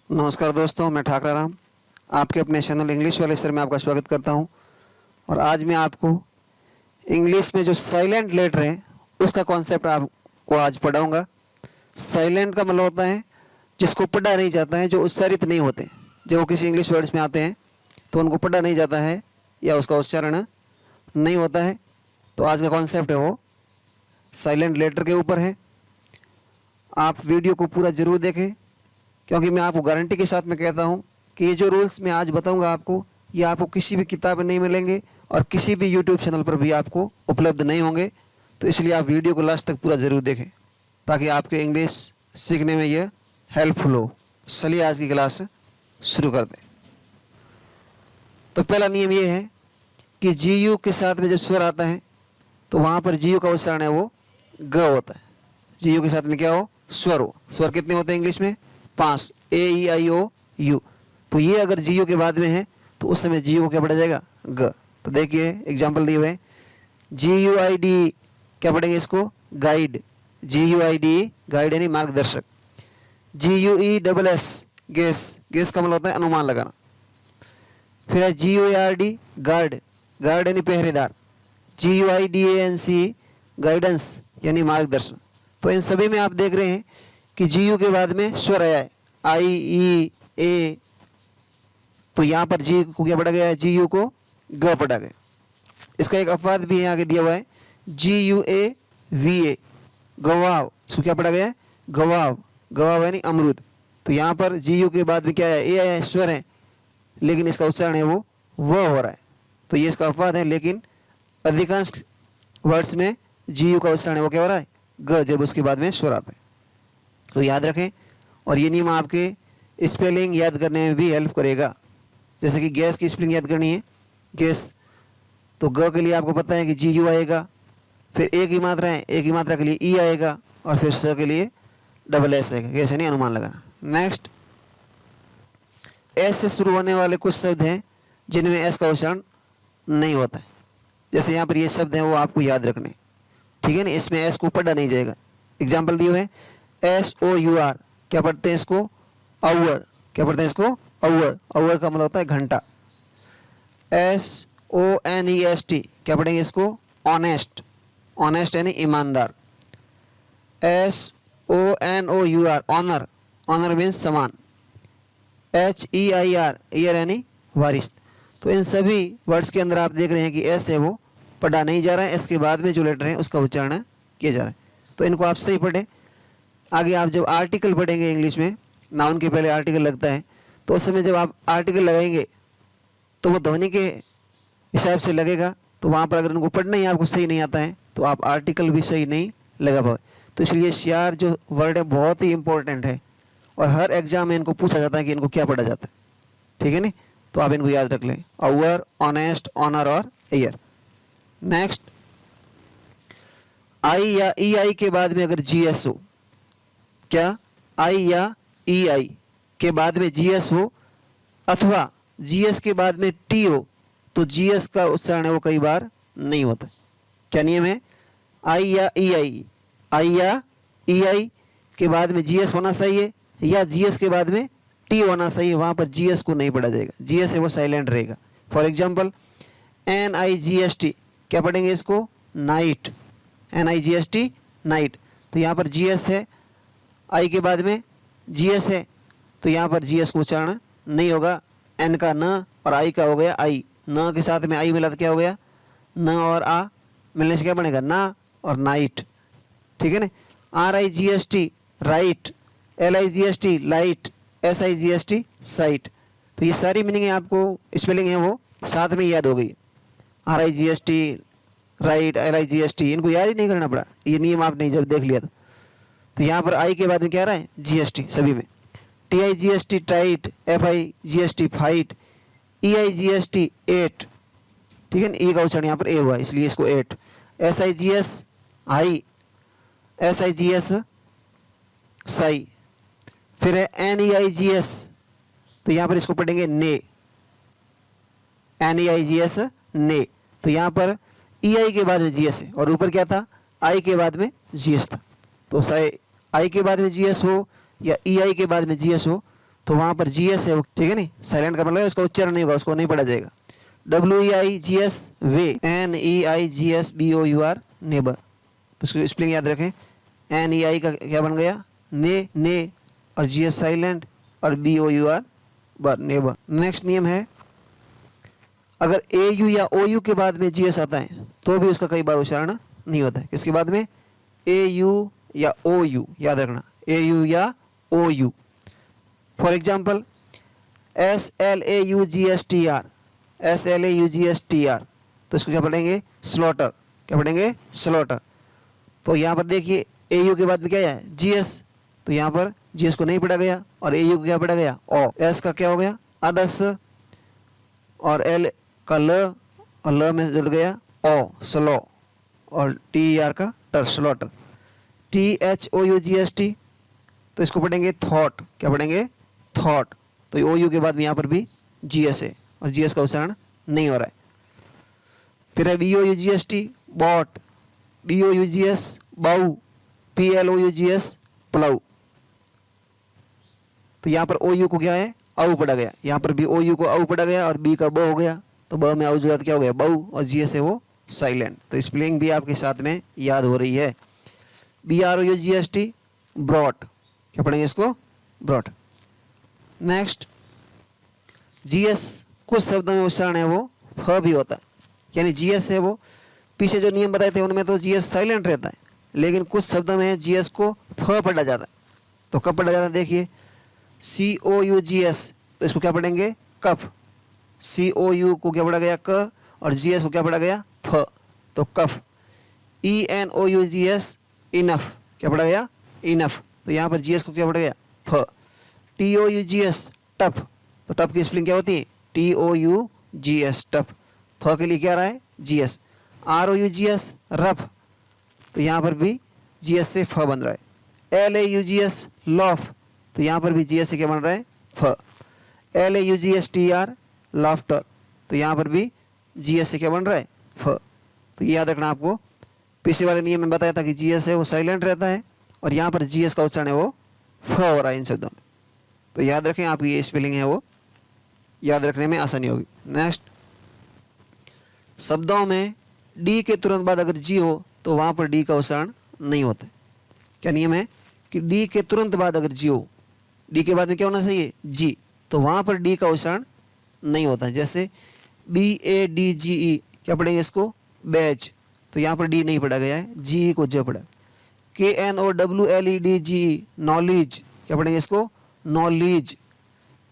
नमस्कार दोस्तों, मैं ठाकरा राम आपके अपने चैनल इंग्लिश वाले सर में आपका स्वागत करता हूं। और आज मैं आपको इंग्लिश में जो साइलेंट लेटर है उसका कॉन्सेप्ट आपको आज पढ़ाऊंगा। साइलेंट का मतलब होता है जिसको पढ़ा नहीं जाता है, जो उच्चारित नहीं होते। जब वो किसी इंग्लिश वर्ड्स में आते हैं तो उनको पढ़ा नहीं जाता है या उसका उच्चारण नहीं होता है। तो आज का कॉन्सेप्ट है वो साइलेंट लेटर के ऊपर है। आप वीडियो को पूरा ज़रूर देखें, क्योंकि मैं आपको गारंटी के साथ में कहता हूं कि ये जो रूल्स मैं आज बताऊंगा आपको, ये आपको किसी भी किताब में नहीं मिलेंगे और किसी भी यूट्यूब चैनल पर भी आपको उपलब्ध नहीं होंगे। तो इसलिए आप वीडियो को लास्ट तक पूरा ज़रूर देखें ताकि आपके इंग्लिश सीखने में यह हेल्पफुल हो। चलिए आज की क्लास शुरू कर दें। तो पहला नियम ये है कि जी यू के साथ में जब स्वर आता है तो वहाँ पर जी यू का उच्चारण है वो ग होता है। जी यू के साथ में क्या हो? स्वर हो। स्वर कितने होते हैं इंग्लिश में? 5, ए ई आई ओ यू। तो ये अगर जी यू के बाद में है तो उस समय जी यू को क्या पढ़ा जाएगा? ग। तो देखिए एग्जाम्पल दिए हुए हैं। जी यू आई डी क्या पढ़ेंगे इसको? Guide. G U I D guide यानी मार्गदर्शक। G U E double S guess. Guess का मतलब होता है अनुमान लगाना। फिर है G U R D guard. Guard यानी पहरेदार। G U I D A N C guidance यानी मार्गदर्शन। तो इन सभी में आप देख रहे हैं कि जी यू के बाद में स्वर आया है आई ई ए। तो यहाँ पर जी को क्या पढ़ा गया है? जी यू को ग पढ़ा गया। इसका एक अपवाद भी है, आगे दिया हुआ है G U A V A गवाव। इसको क्या पढ़ा गया है? गवाव। गवाव यानी अमरूद। तो यहाँ पर जी यू के बाद में क्या है? ए आया है, स्वर है, लेकिन इसका उच्चारण है वो व हो रहा है। तो ये इसका अपवाद है, लेकिन अधिकांश वर्ड्स में जी यू का उच्चारण है वो क्या हो रहा है? ग, जब उसके बाद में स्वर आता है। तो याद रखें, और ये नियम आपके स्पेलिंग याद करने में भी हेल्प करेगा। जैसे कि गैस की स्पेलिंग याद करनी है, गैस, तो ग के लिए आपको पता है कि जी यू आएगा, फिर ए की मात्रा है, ए की मात्रा के लिए ई आएगा, और फिर स के लिए डबल एस आएगा। गैस यानी अनुमान लगाना। नेक्स्ट, एस से शुरू होने वाले कुछ शब्द हैं जिनमें एस का उच्चारण नहीं होता है। जैसे यहाँ पर ये शब्द हैं वो आपको याद रखने, ठीक है ना। इसमें एस को पढ़ा नहीं जाएगा। एग्जाम्पल दिए हुए हैं एस ओ यू आर, क्या पढ़ते हैं इसको? आवर। क्या पढ़ते हैं इसको? आवर। आवर का मतलब होता है घंटा। S O N E S T, क्या पढ़ेंगे इसको? ऑनेस्ट। ऑनेस्ट यानी ईमानदार। S O N O U R, honour. Honour means समान। H E I R, heir यानी वारिस। तो इन सभी वर्ड्स के अंदर आप देख रहे हैं कि एस है वो पढ़ा नहीं जा रहा है, एस के बाद में जो लेटर है उसका उच्चारण किया जा रहा है। तो इनको आप सही पढ़ें। आगे आप जब आर्टिकल पढ़ेंगे इंग्लिश में, नाउन के पहले आर्टिकल लगता है, तो उस समय जब आप आर्टिकल लगाएंगे तो वो ध्वनि के हिसाब से लगेगा। तो वहाँ पर अगर उनको पढ़ना ही आपको सही नहीं आता है तो आप आर्टिकल भी सही नहीं लगा पाए। तो इसलिए श्यार जो वर्ड है बहुत ही इंपॉर्टेंट है, और हर एग्जाम में इनको पूछा जाता है कि इनको क्या पढ़ा जाता है, ठीक है नी। तो आप इनको याद रख लें, आवर, ऑनेस्ट, ऑनर और ईयर। नेक्स्ट, आई या ई आई के बाद में अगर जी एस हो, क्या? आई या ई आई के बाद में जी एस हो, अथवा जी एस के बाद में टी हो, तो जी एस का उच्चारण है वो कई बार नहीं होता। क्या नियम है? आई या ई आई, आई या ई आई के बाद में जी एस होना चाहिए, या जी एस के बाद में टी होना चाहिए। वहाँ पर जी एस को नहीं पढ़ा जाएगा, जी एस है वो साइलेंट रहेगा। For example N I G S T, क्या पढ़ेंगे इसको? Night. N I G S T, night. तो यहाँ पर जी एस है, आई के बाद में जी एस है, तो यहाँ पर जी एस को उच्चारण नहीं होगा। एन का न और आई का हो गया आई। न के साथ में आई मिला तो क्या हो गया? न और आ मिलने से क्या बनेगा? ना और नाइट, ठीक है ना। Are I G S T right, L I G S T light, S I G S T site. तो ये सारी मीनिंग है, आपको स्पेलिंग है वो साथ में याद हो गई। Are I G S T right, L I G S T, इनको याद ही नहीं करना पड़ा। ये नियम आपने जब देख लिया तो यहाँ पर आई के बाद में क्या रहा है? जी एस टी सभी में। T I G S T tight, F I G S T fight, E I G S T eight, ठीक है ना। ई का उच्चारण यहाँ पर ए हुआ इसलिए इसको eight. S I G S high, S I G S sigh. फिर है N E I G S, तो यहाँ पर इसको पढ़ेंगे ने। N E I G S ने। तो यहाँ पर ई आई के बाद में जी एस है, और ऊपर क्या था? आई के बाद में जी एस था। तो चाहे आई के बाद में जी एस हो या ई आई के बाद में जी एस हो, तो वहाँ पर जी एस है वो, ठीक है नहीं, साइलेंट का मतलब उसका उच्चारण नहीं होगा, उसको नहीं पढ़ा जाएगा। WEIGS वे, NEIGSBOUR नेबर, तो उसको स्पेलिंग याद रखें। NEI का क्या बन गया, ने, और GS साइलेंट, और BOUR बर, नेबर। नेक्स्ट नियम है, अगर AU या OU के बाद में GS आता है तो भी उसका कई बार उच्चारण नहीं होता है। किसके बाद में, AU या OU, याद रखना, AU या OU। For example SLAUGSTR, SLAUGSTR, तो इसको क्या पढ़ेंगे, स्लॉटर, क्या पढ़ेंगे, स्लॉटर। तो यहाँ पर देखिए AU के बाद में क्या है, GS, तो यहाँ पर GS को नहीं पढ़ा गया, और AU को क्या पढ़ा गया, O। S का क्या हो गया, अदस, और L का ल, और ल में जुड़ गया O, स्लो, और TER का टर, स्लॉटर। THOUGST, तो इसको पढ़ेंगे थॉट, क्या पढ़ेंगे, थॉट। तो OU के बाद में यहाँ पर भी GS है, और GS का उच्चारण नहीं हो रहा है। फिर है BOUGST, बॉट, BOUGS, बाऊ, PLOUGS, प्लाऊ। तो यहाँ पर OU को क्या है, औ पढ़ा गया, यहाँ पर भी OU को औ पढ़ा गया, और B का ब हो गया, तो ब में औ जुड़ा तो क्या हो गया, बाऊ, और GS है वो साइलेंट। तो स्पेलिंग भी आपके साथ में याद हो रही है। BROUGST, ब्रॉट, क्या पढ़ेंगे इसको, ब्रॉट। नेक्स्ट, GS कुछ शब्दों में उच्चारण है वो फ भी होता है, यानी GS है वो, पीछे जो नियम बताए थे उनमें तो GS साइलेंट रहता है, लेकिन कुछ शब्दों में GS को फ पढ़ा जाता है। तो कब पढ़ा जाता है, देखिए COUGS, तो इसको क्या पढ़ेंगे, कफ। COU को क्या पढ़ा गया, क, और GS को क्या पढ़ा गया, फ, तो कफ। ENOUGS, इनफ, क्या पढ़ा गया, इनफ, तो यहाँ पर GS को क्या पढ़ा गया, फ। TOUGS, टफ, तो टफ की स्पेलिंग क्या होती है, TOUGS, टफ। फ के लिए क्या रहा है, GS। ROUGS, रफ, तो यहाँ पर भी GS से फ बन रहा है। LAUGS, लॉफ, तो यहाँ पर भी GS से क्या बन रहा है, फ। LAUGSTR, लाफ्टर, तो यहाँ पर भी GS से क्या बन रहा है, फ। तो ये याद रखना आपको, पीछे वाले नियम में बताया था कि GS है वो साइलेंट रहता है, और यहाँ पर GS का उच्चारण है वो फ हो रहा है इन शब्दों में। तो याद रखें, आपकी ये स्पेलिंग है वो याद रखने में आसानी होगी। नेक्स्ट, शब्दों में D के तुरंत बाद अगर G हो तो वहाँ पर D का उच्चारण नहीं होता है। क्या नियम है कि D के तुरंत बाद अगर G हो, D के बाद में क्या होना चाहिए, G, तो वहाँ पर D का उच्चारण नहीं होता है। जैसे BADGE, क्या पढ़ेंगे इसको, बैज, तो यहाँ पर D नहीं पढ़ा गया है, GE को ज पढ़ा। KNOWLEDGE, नॉलेज, क्या पढ़ेंगे इसको, knowledge.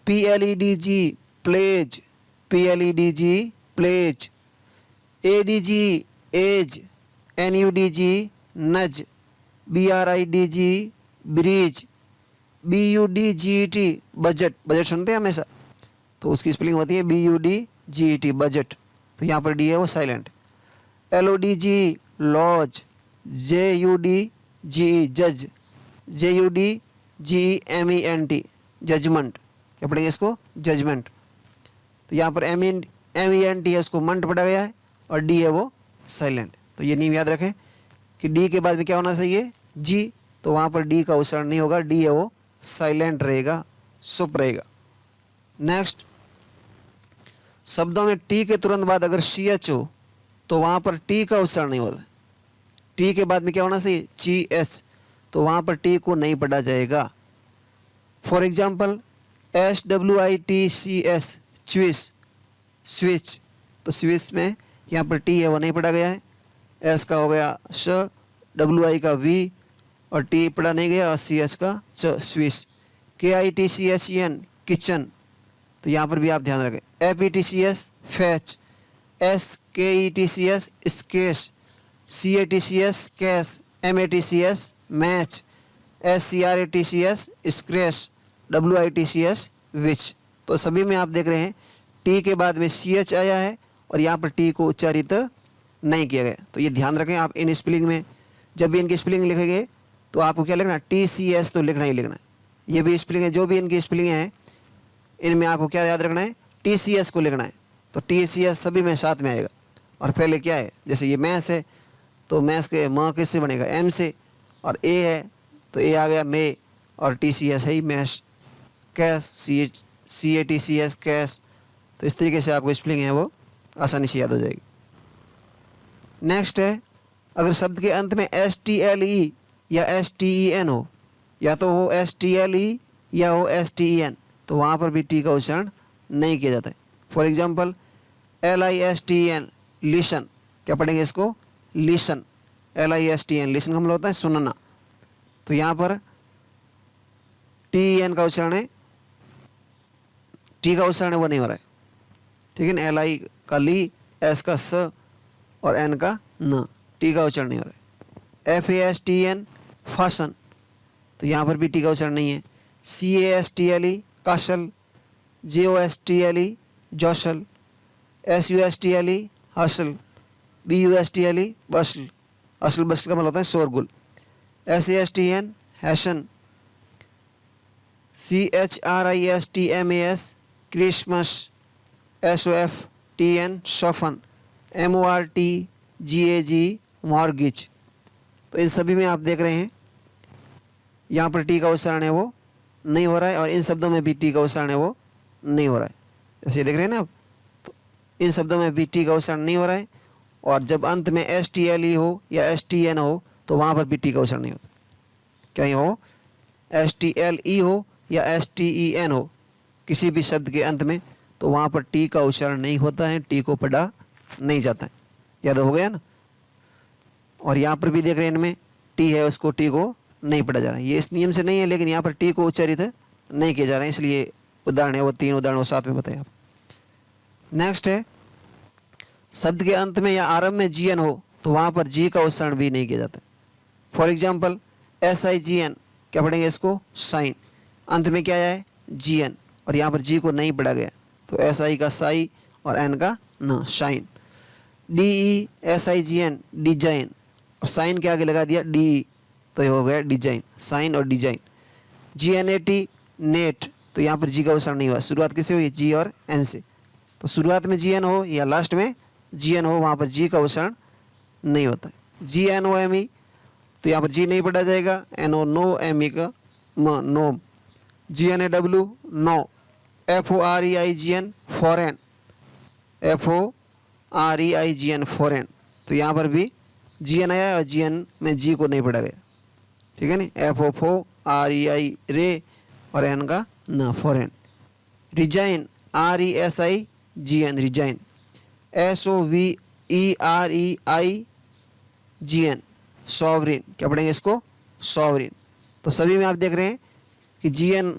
PLEDG, pledge, PLEDG, pledge. ADG, edge, NUDG, nudge. BRIDG, bridge. BUDGET, budget, budget सुनते हैं हमेशा, तो उसकी स्पेलिंग होती है BUDGET, बजट, तो यहाँ पर D है वो साइलेंट। LODG, lodge. JUDGE, जज। JUDGEMENT, जजमेंट, क्या पढ़ेंगे इसको, जजमेंट, तो यहाँ पर MENT है, उसको मंट पढ़ा गया है, और D है वो साइलेंट। तो ये नियम याद रखें कि D के बाद में क्या होना चाहिए, G, तो वहाँ पर D का उच्चारण नहीं होगा, D है वो साइलेंट रहेगा, चुप रहेगा। नेक्स्ट, शब्दों में T के तुरंत बाद अगर CH हो तो वहाँ पर T का उच्चारण नहीं होता। T के बाद में क्या होना चाहिए, GS, तो वहाँ पर T को नहीं पढ़ा जाएगा। For example SWITCH, switch, switch, तो स्विच में यहाँ पर T है वो नहीं पढ़ा गया है, S का हो गया श, WI का V, और T पढ़ा नहीं गया, और CH का च, स्विच। KITCHEN, किचन, तो यहाँ पर भी आप ध्यान रखें। FETCS, fetch. SKETCS, sketch. CATCS, cash. MATCS, match. SCRATCS, scratch. WITCS, विच। तो सभी में आप देख रहे हैं T के बाद में CH आया है, और यहाँ पर T को उच्चारित नहीं किया गया। तो ये ध्यान रखें आप इन स्पेलिंग में, जब भी इनकी स्पेलिंग लिखेंगे तो आपको क्या लिखना है, TCS तो लिखना ही लिखना है। ये भी स्पेलिंग है, जो भी इनकी स्पेलिंग है इनमें आपको क्या याद रखना है, TCS को लिखना है। तो TCS सभी में साथ में आएगा, और पहले क्या है, जैसे ये मैथ्स है तो मैथ्स के म किससे बनेगा, M से, और A है तो A आ गया मे, और TCS है ही मैथ्स। Cash, CATCH cash. तो इस तरीके से आपको स्पेलिंग है वो आसानी से याद हो जाएगी। नेक्स्ट है, अगर शब्द के अंत में STLE या STEN हो, या तो हो STLE या हो STEN, तो वहाँ पर भी टी का उच्चारण नहीं किया जाता है। फॉर एग्जाम्पल LISTEN लिसन, क्या पढ़ेंगे इसको? लिसन। LISTN लिसन का मतलब होता है सुनना। तो यहाँ पर TEN का उच्चारण है, टी का उच्चारण है वो नहीं हो रहा है, ठीक है ना। LI का ली, S का स और N का न, टी का उच्चारण नहीं हो रहा है। FASTN फासन, तो यहाँ पर भी टी का उच्चारण नहीं है। CASTLE काशल, JOSTLE जोशल, SUSTLE hustle, BUSTLE बसल। असल बसल का मतलब होता है शोरगुल। SASTN हैशन, CHRISTMAS Christmas, SOFTN soften, MORTGAG mortgage. तो इन सभी में आप देख रहे हैं यहाँ पर टी का उच्चारण है वो नहीं हो रहा है, और इन शब्दों में भी टी का उच्चारण है वो नहीं हो रहा है। जैसे देख रहे हैं ना आप, तो इन शब्दों में भी टी का उच्चारण नहीं हो रहा है, और जब अंत में STLE हो या STN हो तो वहाँ पर भी टी का उच्चारण नहीं होता। कहीं हो STLE हो या STEN हो, किसी भी शब्द के अंत में, तो वहाँ पर टी का उच्चारण नहीं होता है, टी को पढ़ा नहीं जाता है। याद हो गया ना। और यहाँ पर भी देख रहे हैं इनमें टी है, उसको टी को नहीं पढ़ा जा रहा है। ये इस नियम से नहीं है, लेकिन यहाँ पर टी को उच्चारित नहीं किया जा रहा है, इसलिए उदाहरण है वो 3 उदाहरण वो साथ में बताए आप। नेक्स्ट है, शब्द के अंत में या आरंभ में GN हो तो वहाँ पर जी का उच्चारण भी नहीं किया जाता। फॉर एग्जाम्पल SIGN, क्या पढ़ेंगे इसको? साइन। अंत में क्या है? GN, और यहाँ पर जी को नहीं पढ़ा गया, तो SI का साई और N का न, शाइन। DESIGN डिजाइन, और साइन के आगे लगा दिया DE, तो ये हो गया डिजाइन, साइन और डिजाइन। GNAT नेट, तो यहाँ पर जी का उच्चारण नहीं हुआ। शुरुआत किससे हुई? जी और N से। तो शुरुआत में GN हो या लास्ट में GN हो, वहाँ पर जी का उच्चारण नहीं होता। GNOME, तो यहाँ पर जी नहीं पढ़ा जाएगा, NO नो, ME का म, नोम। GNAW no. FOREIGN foreign, FOREIGN foreign, तो यहाँ पर भी GN आया और GN में जी को नहीं पढ़ा गया, ठीक है ना। FOREI रे और N का न, foreign. Resign, RESIGN resign. SOVEREIGN sovereign, क्या पढ़ेंगे इसको? सॉवरिन। तो सभी में आप देख रहे हैं कि GN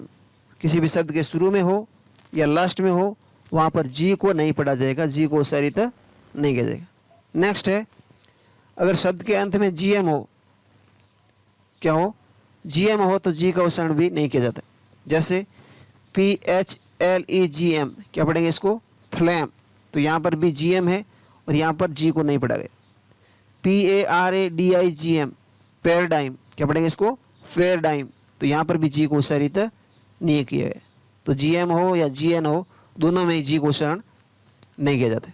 किसी भी शब्द के शुरू में हो या लास्ट में हो, वहाँ पर जी को नहीं पढ़ा जाएगा, जी को उच्चारित नहीं किया जाएगा। नेक्स्ट है, अगर शब्द के अंत में GM हो, क्या हो? GM हो तो जी का उच्चारण भी नहीं किया जाता। जैसे PHLEGM, क्या पढ़ेंगे इसको? फ्लैम, तो यहाँ पर भी GM है और यहाँ पर जी को नहीं पढ़ा गया। PARADIGM पैराडाइम, क्या पढ़ेंगे इसको? फेयरडाइम, तो यहाँ पर भी जी को उच्चारित नहीं किया गया। तो GM हो या GN हो, दोनों में ही जी को उच्चारण नहीं किया जाता।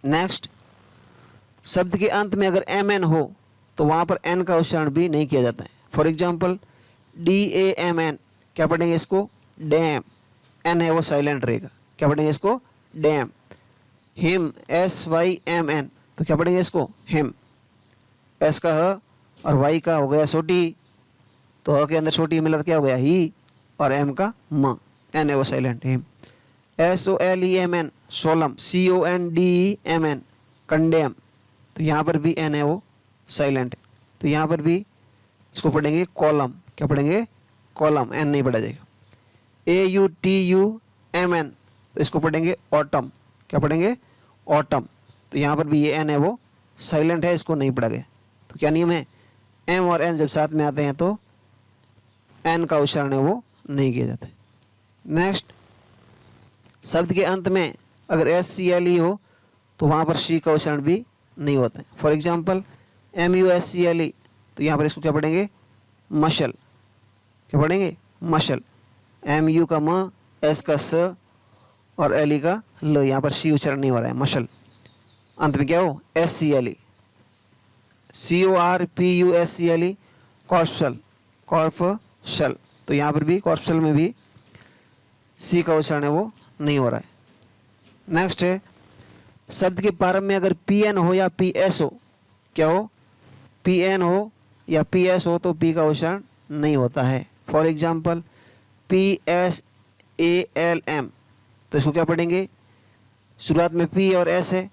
नेक्स्ट, शब्द के अंत में अगर MN हो तो वहाँ पर N का उच्चारण भी नहीं किया जाता है। फॉर एग्जाम्पल DAMN, क्या पढ़ेंगे इसको? डैम, N है वो साइलेंट रहेगा, क्या पढ़ेंगे इसको? डैम। हिम, SYMN, तो क्या पढ़ेंगे इसको? हिम। S का ह और Y का हो गया छोटी, तो ह के अंदर छोटी मिला तो क्या हो गया? ही, और M का म, N है वो silent, him. SOLEMN सोलम, CONDEMN condemn, तो यहाँ पर भी N है वो साइलेंट, तो यहाँ पर भी इसको पढ़ेंगे कॉलम, क्या पढ़ेंगे? कॉलम, N नहीं पढ़ा जाएगा। AUTUMN, तो इसको पढ़ेंगे ऑटम, क्या पढ़ेंगे? ऑटम, तो यहाँ पर भी ये N है वो साइलेंट है, इसको नहीं पढ़ा गया। तो क्या नियम है? M और N जब साथ में आते हैं तो N का उच्चारण है वो नहीं किया जाता। नेक्स्ट, शब्द के अंत में अगर SCLE हो तो वहाँ पर C का उच्चारण भी नहीं होता है। फॉर एग्जाम्पल MUSCLE, तो यहाँ पर इसको क्या पढ़ेंगे? मशल, क्या पढ़ेंगे? मशल। MU का म, S का स और LE का ल, यहाँ पर C उच्चारण नहीं हो रहा है, मशल। अंत में क्या हो? SCLE, CORPUSCLE कॉर्पशल, कॉर्पशल, तो यहाँ पर भी कॉर्पसल में भी सी का उच्चारण है वो नहीं हो रहा है। नेक्स्ट है, शब्द के प्रारंभ में अगर पी एन हो या पी एस हो, क्या हो, पी एन हो या पी एस हो तो पी का उच्चारण नहीं होता है। For example P S A L M, तो इसको क्या पढ़ेंगे, शुरुआत में पी और एस है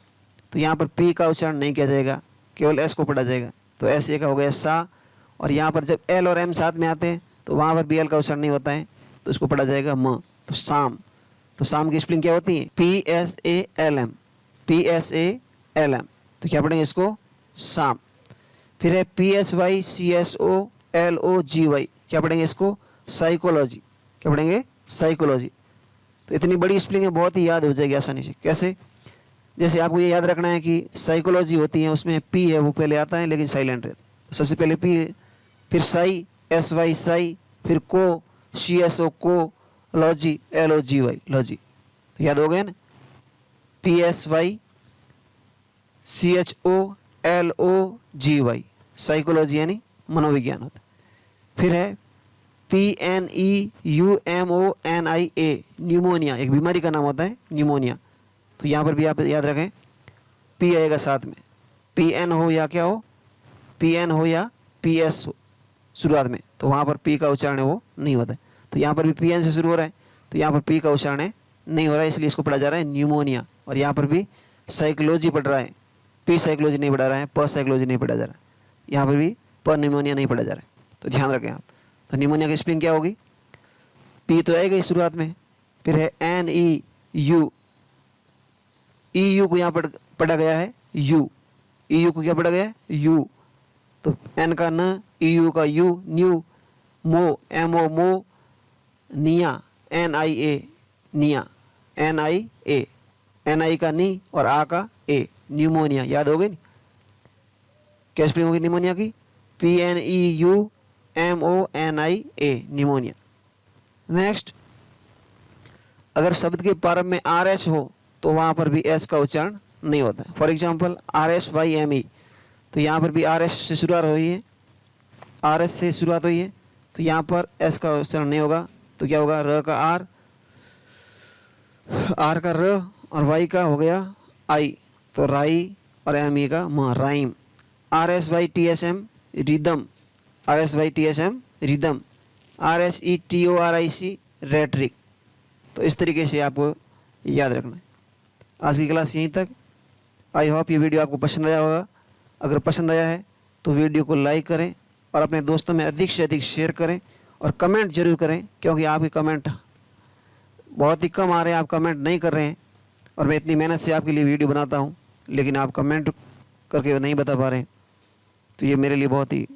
तो यहाँ पर पी का उच्चारण नहीं किया जाएगा, केवल एस को पढ़ा जाएगा। तो एस ए का हो गया सा, और यहाँ पर जब एल और एम साथ में आते हैं तो वहाँ पर बी एल का उच्चारण नहीं होता है, तो इसको पढ़ा जाएगा म। तो शाम, तो शाम की स्पेलिंग क्या होती है, P S A L M, P S A L M, तो क्या पढ़ेंगे इसको, शाम। फिर है P S Y C S O L O G Y, क्या पढ़ेंगे इसको, साइकोलॉजी, क्या पढ़ेंगे, साइकोलॉजी। तो इतनी बड़ी स्पेलिंग है, बहुत ही याद हो जाएगी आसानी से। कैसे, जैसे आपको ये याद रखना है कि साइकोलॉजी होती है उसमें पी है वो पहले आता है लेकिन साइलेंट है, तो सबसे पहले पी, फिर साई एस वाई साई, फिर को सी S O co, logy L O G Y logy. तो याद हो गया ना, P S Y C H O L O G Y, psychology यानी मनोविज्ञान होता है। फिर है P N E U M O N I A, pneumonia, एक बीमारी का नाम होता है न्यूमोनिया। तो यहाँ पर भी आप याद रखें, पी आएगा साथ में, पी एन हो या क्या हो, पी एन हो या पी एस हो शुरुआत में, तो वहाँ पर पी का उच्चारण है वो नहीं होता है। तो यहाँ पर भी पी एन से शुरू हो रहा है, तो यहाँ पर पी का उच्चारण है नहीं हो रहा है, इसलिए इसको पढ़ा जा रहा है न्यूमोनिया। और यहाँ पर भी साइकोलॉजी पढ़ रहा है, पी साइकोलॉजी नहीं पढ़ा रहा है, प साइकोलॉजी नहीं पढ़ा जा रहा है, यहाँ पर भी प न्यूमोनिया नहीं पढ़ा जा रहा है। तो ध्यान रखें आप। तो न्यूमोनिया की स्पेलिंग क्या होगी, पी तो आएगा शुरुआत में, फिर है N E U, E U को यहाँ पढ़ा गया है यू, ई यू को क्या पढ़ा गया है यू, तो एन का न, ई यू का यू, न्यू, मो एम ओ मो, निया एन आई ए निया, एन आई ए, एन आई का नी और आ का ए, न्यूमोनिया। याद हो गई नहीं, क्या स्पेलिंग होगी न्यूमोनिया की, P N E U M O N I A, pneumonia. Next, अगर शब्द के प्रारंभ में आर एच हो तो वहाँ पर भी एस का उच्चारण नहीं होता है। For example R S Y M E, तो यहाँ पर भी आर एस से शुरुआत हुई है, आर एस से शुरुआत हुई है, तो यहाँ पर एस का उच्चारण नहीं होगा। तो क्या होगा, र का आर, आर का र, और वाई का हो गया आई, तो राई, और एम ई का म, rhyme. R S Y T S M rhythm, R S Y T S M rhythm, R S E T O R I C rhetoric. तो इस तरीके से आपको याद रखना है। आज की क्लास यहीं तक। आई होप ये वीडियो आपको पसंद आया होगा। अगर पसंद आया है तो वीडियो को लाइक करें और अपने दोस्तों में अधिक से अधिक शेयर करें, और कमेंट जरूर करें, क्योंकि आपके कमेंट बहुत ही कम आ रहे हैं, आप कमेंट नहीं कर रहे हैं, और मैं इतनी मेहनत से आपके लिए वीडियो बनाता हूं, लेकिन आप कमेंट करके नहीं बता पा रहे हैं। तो ये मेरे लिए बहुत ही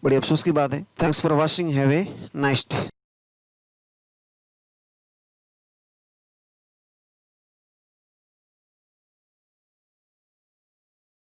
बड़ी अफसोस की बात है। Thanks for watching, have a nice day.